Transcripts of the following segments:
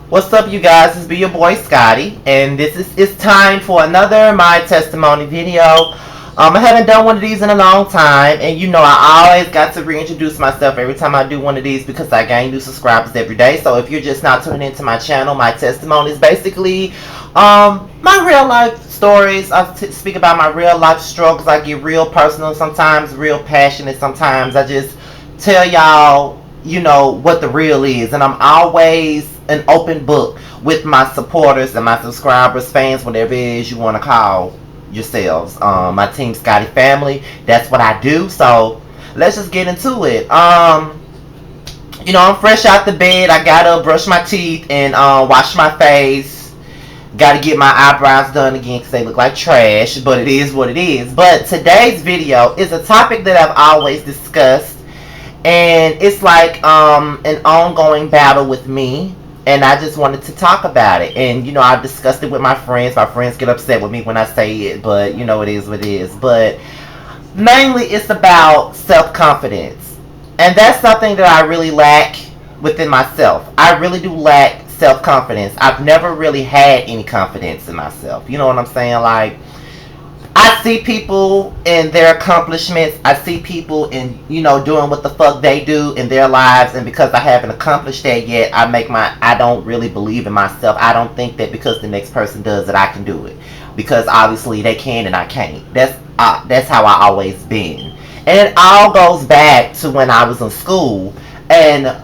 What's up, you guys? This be your boy Scotty, and this is it's time for another my testimony video. I haven't done one of these in a long time, and I always got to reintroduce myself every time I do one of these because I gain new subscribers every day. So if you're just now tuning into my channel, my testimony is basically my real life stories. Speak about my real life struggles. I get real personal sometimes, real passionate sometimes. I just tell y'all, what the real is, and I'm always an open book with my supporters and my subscribers, fans, whatever it is you want to call yourselves. My Team Scotty family, that's what I do. So let's just get into it. I'm fresh out the bed. I gotta brush my teeth and wash my face. Gotta get my eyebrows done again because they look like trash, but it is what it is. But today's video is a topic that I've always discussed, and it's like an ongoing battle with me, and I just wanted to talk about it. And I've discussed it with my friends. My friends get upset with me when I say it, but it is what it is. But mainly it's about self-confidence, and that's something that I really lack within myself. I really do lack self-confidence. I've never really had any confidence in myself, you know what I'm saying? Like, I see people in their accomplishments. I see people in, doing what the fuck they do in their lives. And because I haven't accomplished that yet, I don't really believe in myself. I don't think that because the next person does it, I can do it. Because obviously they can and I can't. That's how I always been. And it all goes back to when I was in school. And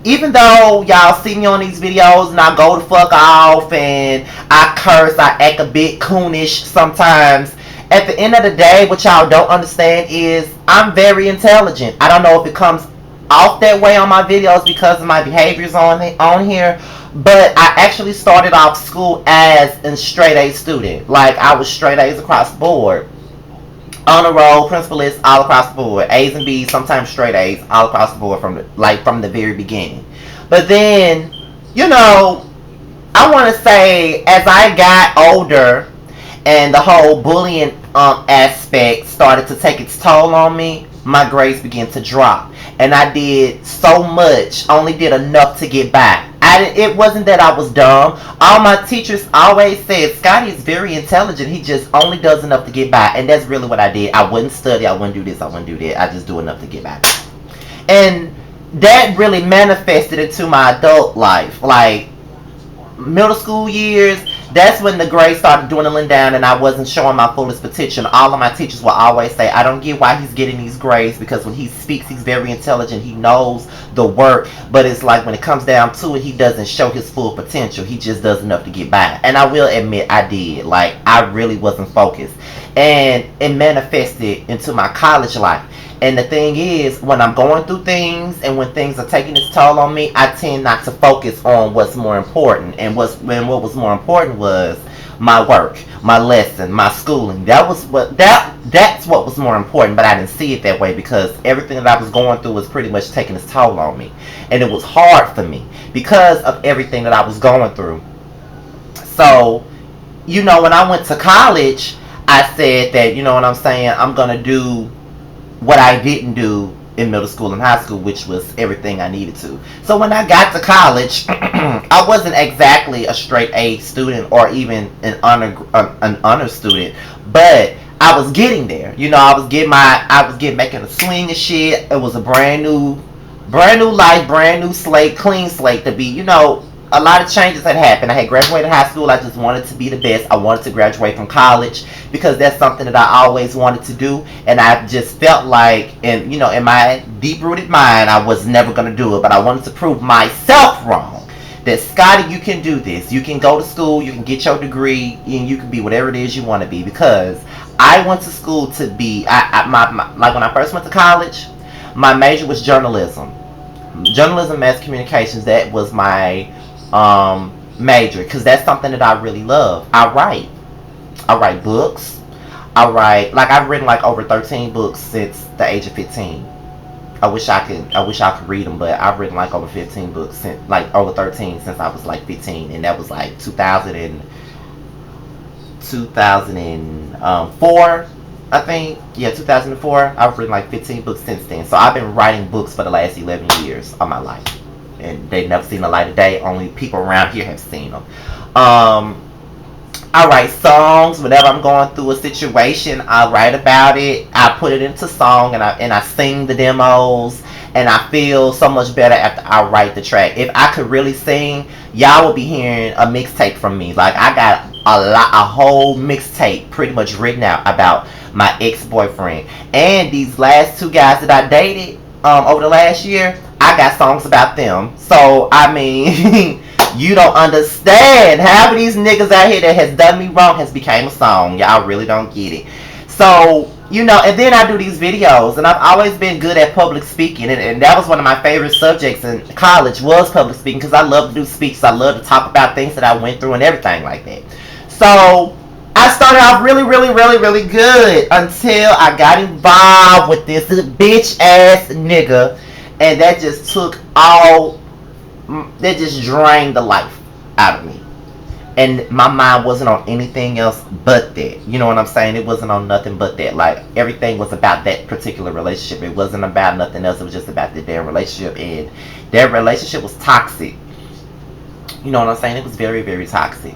even though y'all see me on these videos and I go the fuck off and I curse, I act a bit coonish sometimes, at the end of the day, what y'all don't understand is I'm very intelligent. I don't know if it comes off that way on my videos because of my behaviors on here, but I actually started off school as a straight A student. Like, I was straight A's across the board. On a roll, principal list, all across the board. A's and B's, sometimes straight A's, all across the board from the very beginning. But then, I want to say as I got older and the whole bullying aspect started to take its toll on me, my grades began to drop. And I did so much, only did enough to get by. It wasn't that I was dumb. All my teachers always said, Scotty is very intelligent. He just only does enough to get by. And that's really what I did. I wouldn't study. I wouldn't do this. I wouldn't do that. I just do enough to get by. And that really manifested into my adult life. Like, middle school years, that's when the grades started dwindling down and I wasn't showing my fullest potential. All of my teachers will always say, I don't get why he's getting these grades, because when he speaks, he's very intelligent. He knows the work, but it's like when it comes down to it, he doesn't show his full potential. He just does enough to get by. And I will admit I did. Like, I really wasn't focused. And it manifested into my college life. And the thing is, when I'm going through things and when things are taking its toll on me, I tend not to focus on what's more important. And what was more important was my work, my lesson, my schooling. That's what was more important. But I didn't see it that way because everything that I was going through was pretty much taking its toll on me, and it was hard for me because of everything that I was going through. So, when I went to college, I said that, I'm gonna do what I didn't do in middle school and high school, which was everything I needed to. So when I got to college, I wasn't exactly a straight A student or even an honor student, but I was getting there. I was getting making a swing of shit. It was a brand new life, brand new slate, clean slate to be, a lot of changes had happened. I had graduated high school. I just wanted to be the best. I wanted to graduate from college because that's something that I always wanted to do. And I just felt like, in my deep-rooted mind, I was never going to do it. But I wanted to prove myself wrong. That, Scotty, you can do this. You can go to school. You can get your degree. And you can be whatever it is you want to be. Because I went to school to be, like when I first went to college, my major was journalism. Journalism, mass communications. That was my major, because that's something that I really love. I write books. I've written like over 13 books since the age of 15. I wish I could read them, but I've written like over 15 books since, like over 13 since I was like 15, and that was like 2004, I think. Yeah, 2004. I've written like 15 books since then. So I've been writing books for the last 11 years of my life. and they never seen the light of day. Only people around here have seen them. I write songs whenever I'm going through a situation. I write about it. I put it into song, and I sing the demos. And I feel so much better after I write the track. If I could really sing, y'all will be hearing a mixtape from me. Like, I got a whole mixtape pretty much written out about my ex-boyfriend. And these last two guys that I dated over the last year, I got songs about them. So I mean, you don't understand. Half of these niggas out here that has done me wrong has became a song. Y'all really don't get it. So, you know, and then I do these videos, and I've always been good at public speaking, and that was one of my favorite subjects in college, was public speaking, because I love to do speeches. I love to talk about things that I went through and everything like that. So I started off really good until I got involved with this bitch ass nigga, and that just drained the life out of me. And my mind wasn't on anything else but that. You know what I'm saying? It wasn't on nothing but that. Like, everything was about that particular relationship. It wasn't about nothing else. It was just about their relationship. And their relationship was toxic. You know what I'm saying? It was very toxic.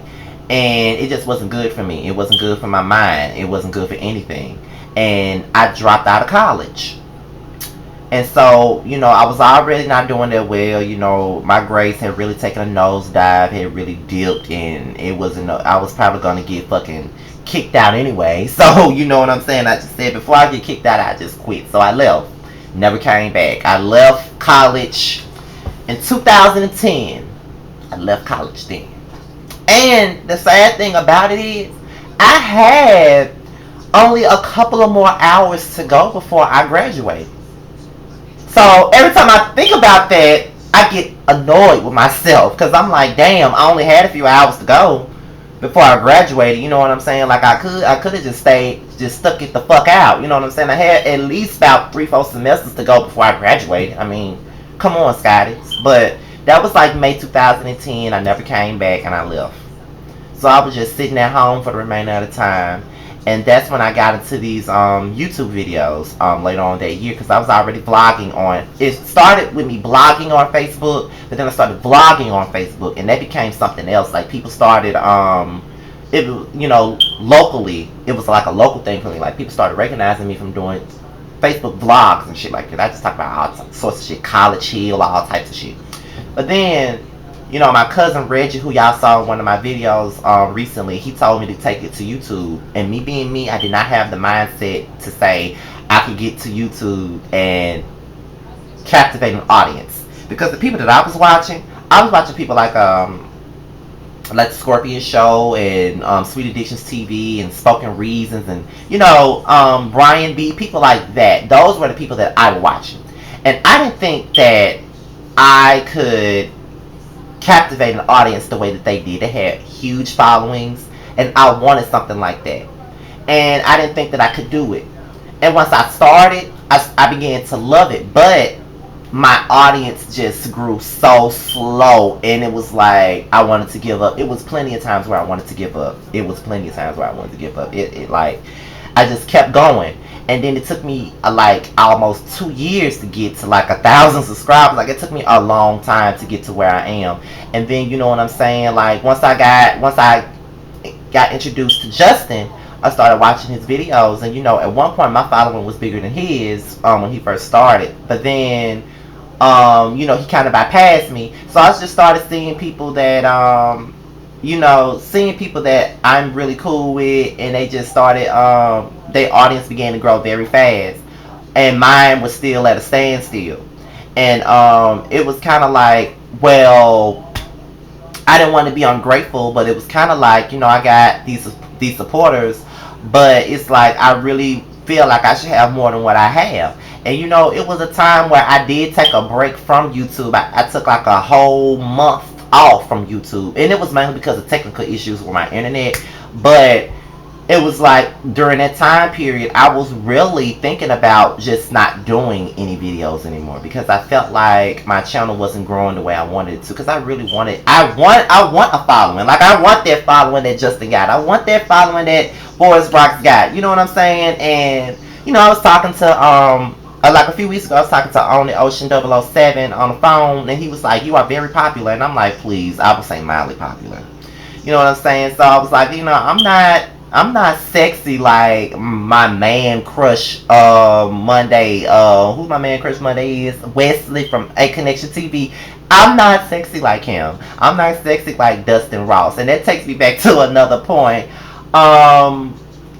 And it just wasn't good for me. It wasn't good for my mind. It wasn't good for anything. And I dropped out of college. And so, you know, I was already not doing that well. You know, my grades had really taken a nosedive, had really dipped, and it wasn't. I was probably gonna get fucking kicked out anyway. So, you know what I'm saying? I just said, before I get kicked out, I just quit. So I left, never came back. I left college in 2010. I left college then. And the sad thing about it is, I had only a couple of more hours to go before I graduated. So every time I think about that, I get annoyed with myself, because I'm like, damn, I only had a few hours to go before I graduated. You know what I'm saying? Like, I could have just stuck it the fuck out. You know what I'm saying? I had at least about 3-4 semesters to go before I graduated. I mean, come on, Scotty. But that was like May 2010. I never came back, and I left. So I was just sitting at home for the remainder of the time. And that's when I got into these YouTube videos later on that year, because I was already vlogging on. It started with me blogging on Facebook, but then I started vlogging on Facebook, and that became something else. Like, people started, you know, locally, it was like a local thing for me. Like, people started recognizing me from doing Facebook vlogs and shit like that. I just talk about all sorts of shit, College Hill, all types of shit. But then, you know, my cousin Reggie, who y'all saw in one of my videos recently, he told me to take it to YouTube. And me being me, I did not have the mindset to say I could get to YouTube and captivate an audience. Because the people that I was watching people like the Scorpion Show and Sweet Addictions TV and Spoken Reasons and, you know, Brian B, people like that. Those were the people that I was watching. And I didn't think that I could captivate an audience the way that they did. They had huge followings, and I wanted something like that. And I didn't think that I could do it. And once I started, I began to love it. But my audience just grew so slow, and it was like I wanted to give up. It was plenty of times where I wanted to give up. It like, I just kept going. And then it took me like almost 2 years to get to like 1,000 subscribers. Like, it took me a long time to get to where I am. And then, you know what I'm saying? Like, once I got introduced to Justin, I started watching his videos. And, you know, at one point my following was bigger than his when he first started. But then, you know, he kind of bypassed me. So I just started seeing people that you know, seeing people that I'm really cool with, and they just started, their audience began to grow very fast, and mine was still at a standstill. And it was kind of like, well, I didn't want to be ungrateful, but it was kind of like, you know, I got these supporters, but it's like I really feel like I should have more than what I have. And, you know, it was a time where I did take a break from YouTube. I took like a whole month off from YouTube, and it was mainly because of technical issues with my internet. But it was like during that time period, I was really thinking about just not doing any videos anymore, because I felt like my channel wasn't growing the way I wanted it to. Because I really wanted, I want a following. Like, I want that following that Justin got. I want that following that Boris Brock's got. You know what I'm saying? And, you know, I was talking to like a few weeks ago, I was talking to Only Ocean 007 on the phone, and he was like, "You are very popular," and I'm like, "Please," I would say mildly popular. You know what I'm saying? So I was like, I'm not sexy like my man crush Monday. Who my man crush Monday is? Wesley from A Connection TV. I'm not sexy like him. I'm not sexy like Dustin Ross, and that takes me back to another point. I've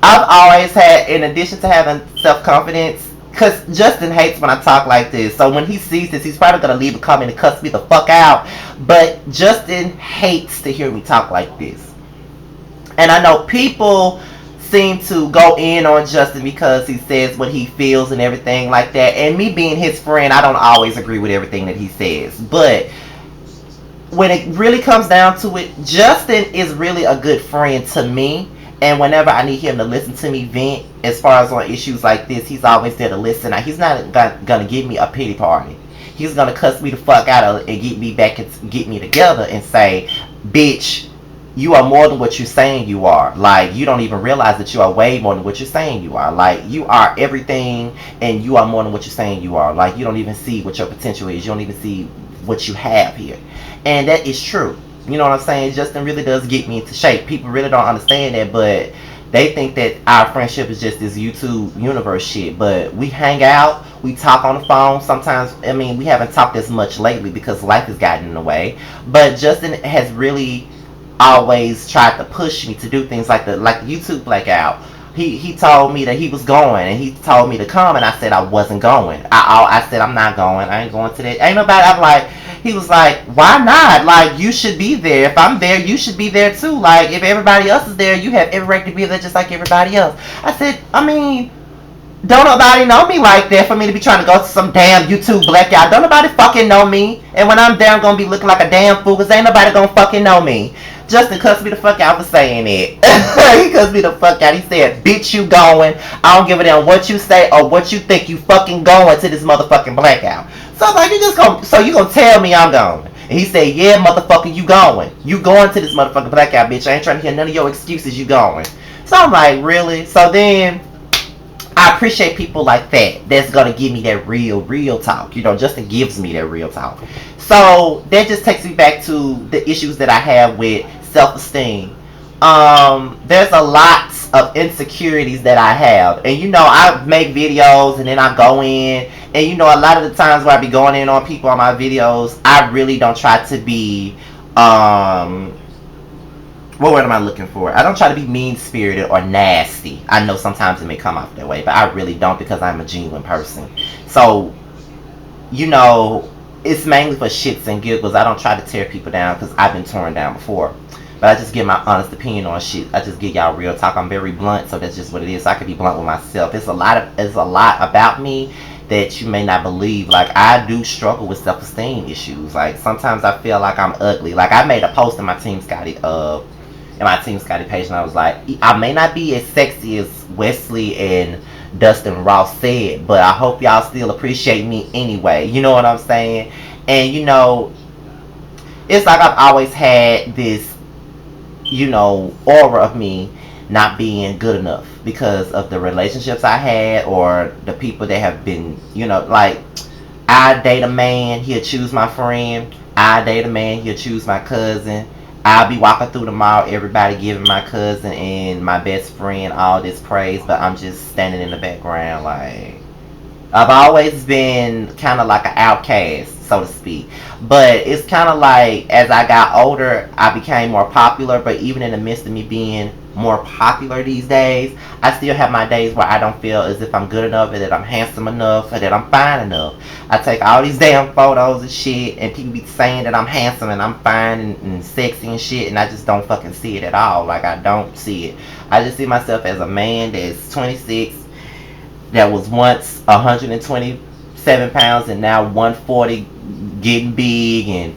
always had, in addition to having self confidence, because Justin hates when I talk like this. So when he sees this, he's probably going to leave a comment and cuss me the fuck out. But Justin hates to hear me talk like this. And I know people seem to go in on Justin because he says what he feels and everything like that. And me being his friend, I don't always agree with everything that he says. But when it really comes down to it, Justin is really a good friend to me. And whenever I need him to listen to me vent, as far as on issues like this, he's always there to listen. Now, he's not gonna give me a pity party. He's gonna cuss me the fuck out and get me back and get me together and say, "Bitch, you are more than what you're saying you are. Like, you don't even realize that you are way more than what you're saying you are. Like, you are everything, and you are more than what you're saying you are. Like, you don't even see what your potential is. You don't even see what you have here." And that is true. You know what I'm saying? Justin really does get me into shape. People really don't understand that, but they think that our friendship is just this YouTube universe shit. But we hang out, we talk on the phone. Sometimes, I mean, we haven't talked as much lately because life has gotten in the way. But Justin has really always tried to push me to do things like the YouTube blackout. He told me that he was going, and he told me to come, and I said I wasn't going. I said I'm not going. I ain't going to that. Ain't nobody. I'm like, he was like, "Why not? Like, you should be there. If I'm there, you should be there too. Like, if everybody else is there, you have every right to be there just like everybody else." I said, I mean, don't nobody know me like that for me to be trying to go to some damn YouTube blackout. Don't nobody fucking know me. And when I'm there, I'm gonna be looking like a damn fool because ain't nobody gonna fucking know me. Justin cussed me the fuck out for saying it. He cussed me the fuck out. He said, "Bitch, you going. I don't give a damn what you say or what you think. You fucking going to this motherfucking blackout." So I'm like, you gonna tell me I'm going? And he said, "Yeah, motherfucker, you going. You going to this motherfucking blackout, bitch. I ain't trying to hear none of your excuses. You going." So I'm like, really? So then I appreciate people like that. That's gonna give me that real talk. You know, Justin gives me that real talk. So that just takes me back to the issues that I have with self-esteem. There's a lot of insecurities that I have, and you know, I make videos and then I go in, and you know, a lot of the times where I be going in on people on my videos, I really don't try to be what word am I looking for? I don't try to be mean-spirited or nasty. I know sometimes it may come off that way, but I really don't because I'm a genuine person. So, you know, it's mainly for shits and giggles. I don't try to tear people down because I've been torn down before. But I just give my honest opinion on shit. I just give y'all real talk. I'm very blunt, so that's just what it is. So I can be blunt with myself. It's a lot about me that you may not believe. Like, I do struggle with self-esteem issues. Like, sometimes I feel like I'm ugly. Like, I made a post in my Team Scotty page, and I was like, I may not be as sexy as Wesley and Dustin Ross said, but I hope y'all still appreciate me anyway. You know what I'm saying? And you know, it's like I've always had this, you know, aura of me not being good enough because of the relationships I had or the people that have been, you know, like, I date a man, he'll choose my friend. I date a man, he'll choose my cousin. I'll be walking through the mall, everybody giving my cousin and my best friend all this praise, but I'm just standing in the background. Like, I've always been kind of like an outcast, so to speak. But it's kind of like, as I got older, I became more popular. But even in the midst of me being more popular these days, I still have my days where I don't feel as if I'm good enough, or that I'm handsome enough, or that I'm fine enough. I take all these damn photos and shit, and people be saying that I'm handsome and I'm fine and sexy and shit, and I just don't fucking see it at all. Like, I don't see it. I just see myself as a man that's 26, that was once 127 pounds and now 140, getting big, and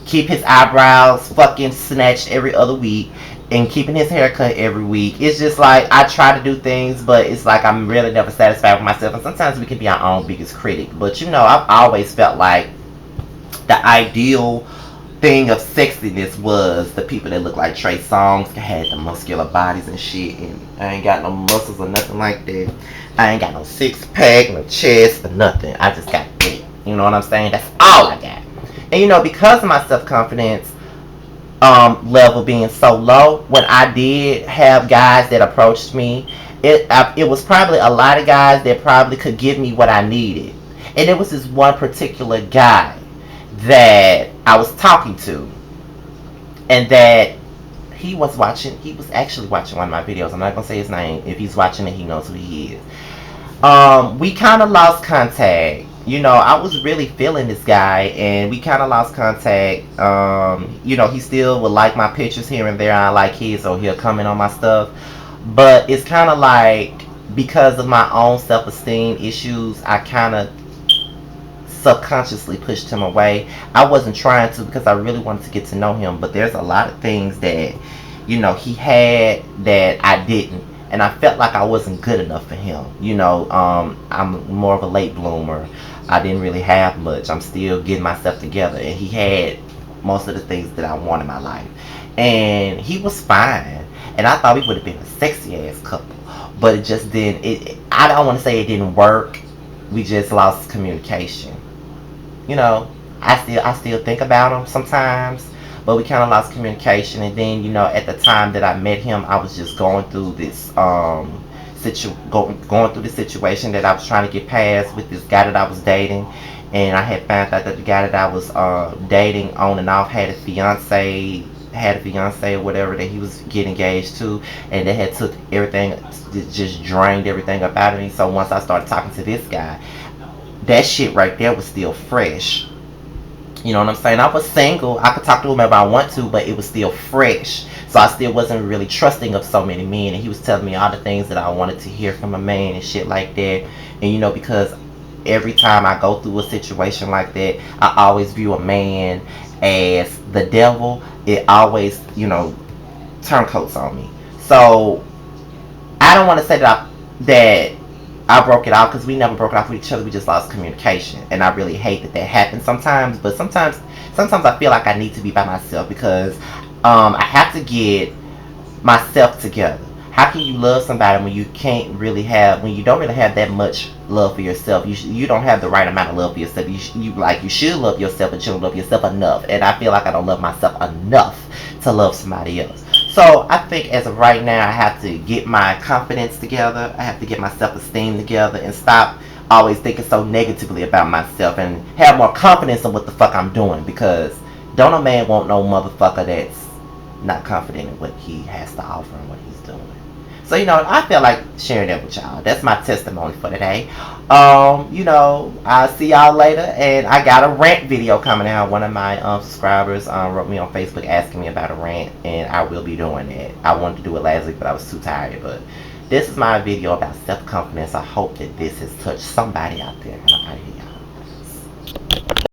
keep his eyebrows fucking snatched every other week, and keeping his hair cut every week. It's just like, I try to do things, but it's like I'm really never satisfied with myself, and sometimes we can be our own biggest critic. But you know, I've always felt like the ideal thing of sexiness was the people that look like Trey Songz, had the muscular bodies and shit, and I ain't got no muscles or nothing like that. I ain't got no six pack, no chest, or nothing. I just got that. You know what I'm saying? That's all I got. And you know, because of my self confidence level being so low, when I did have guys that approached me, it was probably a lot of guys that probably could give me what I needed, and it was this one particular guy that I was talking to, and that he was watching. He was actually watching one of my videos. I'm not gonna say his name. If he's watching it, he knows who he is. We kind of lost contact. You know, I was really feeling this guy, and we kind of lost contact. You know, he still would like my pictures here and there. I like his, so he'll comment on my stuff. But it's kind of like, because of my own self-esteem issues, I kind of subconsciously pushed him away. I wasn't trying to, because I really wanted to get to know him, but there's a lot of things that, you know, he had that I didn't, and I felt like I wasn't good enough for him. You know, I'm more of a late bloomer. I didn't really have much. I'm still getting myself together, and he had most of the things that I want in my life, and he was fine, and I thought we would have been a sexy ass couple, but it just didn't. I don't want to say it didn't work. We just lost communication. You know, I still think about him sometimes, but we kind of lost communication. And then, you know, at the time that I met him, I was just going through this going through the situation that I was trying to get past with this guy that I was dating, and I had found out that the guy that I was dating on and off had a fiance or whatever, that he was getting engaged to, and they had took everything, just drained everything up out of me. So once I started talking to this guy, that shit right there was still fresh. You know what I'm saying? I was single. I could talk to whomever I want to, but it was still fresh. So I still wasn't really trusting of so many men. And he was telling me all the things that I wanted to hear from a man and shit like that. And you know, because every time I go through a situation like that, I always view a man as the devil. It always, you know, turncoats on me. So I don't want to say that I broke it off, because we never broke it off with each other. We just lost communication, and I really hate that happens sometimes. But sometimes I feel like I need to be by myself, because I have to get myself together. How can you love somebody when you when you don't really have that much love for yourself? You don't have the right amount of love for yourself. You should love yourself, but you don't love yourself enough. And I feel like I don't love myself enough to love somebody else. So I think as of right now, I have to get my confidence together. I have to get my self-esteem together and stop always thinking so negatively about myself, and have more confidence in what the fuck I'm doing, because don't a man want no motherfucker that's not confident in what he has to offer and what he's doing. So, you know, I feel like sharing that with y'all. That's my testimony for today. You know, I'll see y'all later. And I got a rant video coming out. One of my subscribers wrote me on Facebook asking me about a rant, and I will be doing that. I wanted to do it last week, but I was too tired. But this is my video about self-confidence. I hope that this has touched somebody out there. And I'm out of here, y'all.